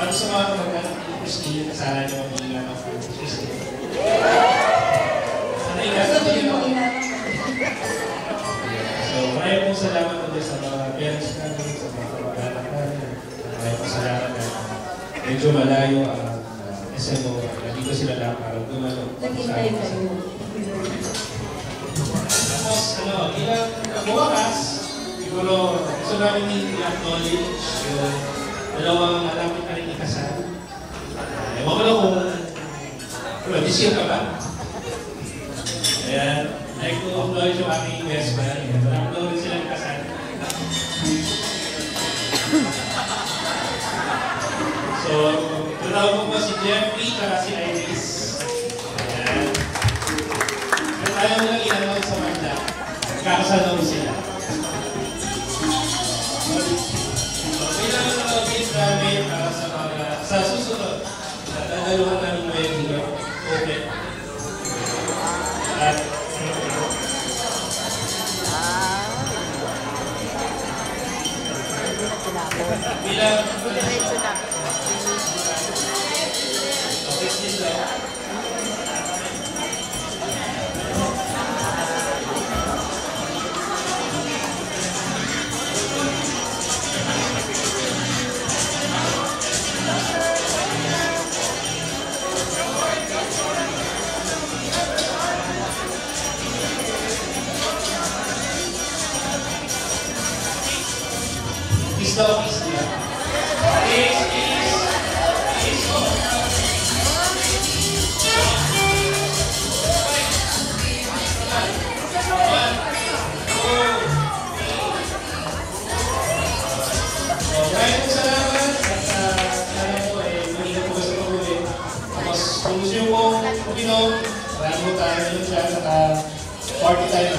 Para sa mga kamag-anak ni Christine, kasala niyo ang ilan ng Christine. Sana inasal niyo. So, maraming pong salamat ulit sa mga parents namin, sa mga kamag-anak namin. Maraming pong salamat na medyo malayo ang SMO. Nandito sila lang para gumano. Naghintay kayo. Tapos, ilang buwakas, siguro gusto namin i-acknowledge yung dalawang malapit na rin ikasal. Ewan ko lang kung this year ka ba? Ayan, like to acknowledge yung aking best friend. Marami daw rin silang kasal. So, tinawag ko po si Jeffrey at si Iris. Ayan. At ayaw mo lang i-announce sa Magda. Kakasal na mo sila. Bilang gift namin sa susunod, dadaluhan namin mo yung hilo. Okay. At bilang is the office nila. Maraming salamat at sana po mag-ingat po sa pag-uwi. Tapos kung gusto nyo pong uminom, marami po tayo yun dyan at party time.